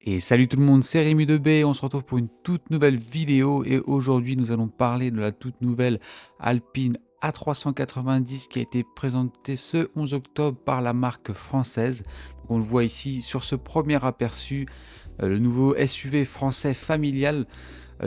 Et salut tout le monde, c'est Rémi de B. On se retrouve pour une toute nouvelle vidéo et aujourd'hui nous allons parler de la toute nouvelle Alpine A390 qui a été présentée ce 11 octobre par la marque française. Donc, on le voit ici sur ce premier aperçu, le nouveau SUV français familial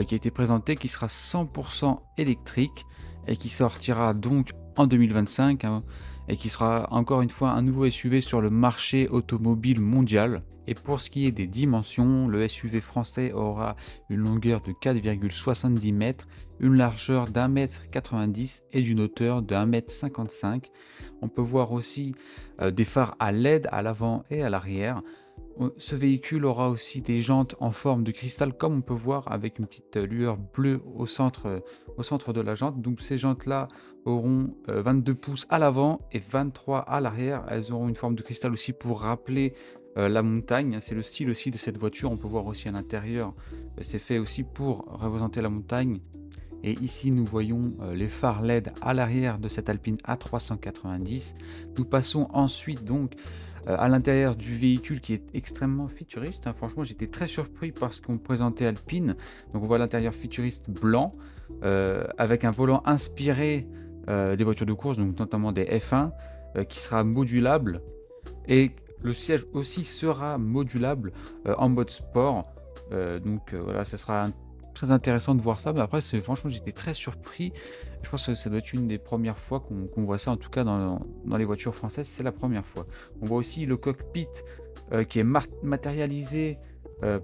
qui a été présenté, qui sera 100% électrique et qui sortira donc en 2025 hein, et qui sera encore une fois un nouveau SUV sur le marché automobile mondial. Et pour ce qui est des dimensions, le SUV français aura une longueur de 4,70 mètres, une largeur d'1,90 m et d'une hauteur de 1,55 m. On peut voir aussi des phares à LED à l'avant et à l'arrière. Ce véhicule aura aussi des jantes en forme de cristal, comme on peut voir, avec une petite lueur bleue au centre de la jante. Donc ces jantes-là auront 22 pouces à l'avant et 23 à l'arrière. Elles auront une forme de cristal aussi pour rappeler la montagne. C'est le style aussi de cette voiture. On peut voir aussi à l'intérieur, c'est fait aussi pour représenter la montagne. Et ici, nous voyons les phares LED à l'arrière de cette Alpine A390. Nous passons ensuite donc à l'intérieur du véhicule qui est extrêmement futuriste. Hein. Franchement, j'étais très surpris par ce qu'on présentait Alpine. Donc, on voit l'intérieur futuriste blanc avec un volant inspiré des voitures de course, donc notamment des F1, qui sera modulable. Et le siège aussi sera modulable en mode sport. Voilà, ça sera très intéressant de voir ça. Mais après, franchement, j'étais très surpris. Je pense que ça doit être une des premières fois qu'on voit ça, en tout cas dans les voitures françaises, c'est la première fois. On voit aussi le cockpit qui est matérialisé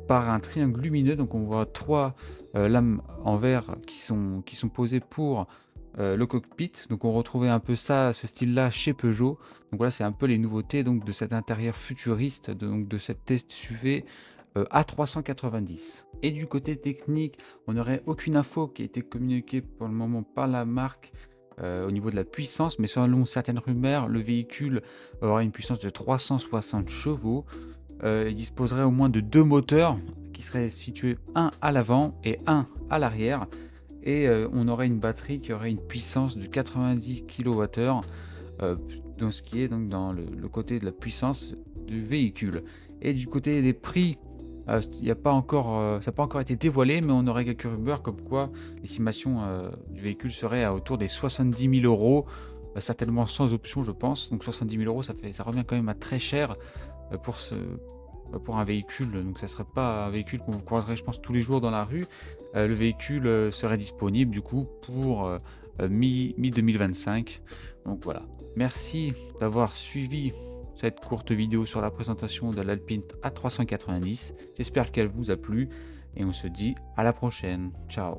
par un triangle lumineux. Donc on voit trois lames en verre qui sont posées pour le cockpit. Donc on retrouvait un peu ça, ce style-là chez Peugeot. Donc voilà, c'est un peu les nouveautés donc, de cet intérieur futuriste, de cette test SUV A390. Et du côté technique, on n'aurait aucune info qui a été communiquée pour le moment par la marque au niveau de la puissance, mais selon certaines rumeurs, le véhicule aura une puissance de 360 chevaux. Il disposerait au moins de deux moteurs qui seraient situés un à l'avant et un à l'arrière. Et on aurait une batterie qui aurait une puissance de 90 kWh, dans ce qui est donc dans le côté de la puissance du véhicule. Et du côté des prix, il y a pas encore, ça n'a pas encore été dévoilé, mais on aurait quelques rumeurs comme quoi l'estimation du véhicule serait à autour des 70 000 euros, certainement sans option, je pense. Donc 70 000 euros, ça revient quand même à très cher pour un véhicule. Donc ça ne serait pas un véhicule qu'on vous croiserait, je pense, tous les jours dans la rue. Le véhicule serait disponible du coup pour mi-2025. Donc voilà. Merci d'avoir suivi cette courte vidéo sur la présentation de l'Alpine A390. J'espère qu'elle vous a plu et on se dit à la prochaine. Ciao.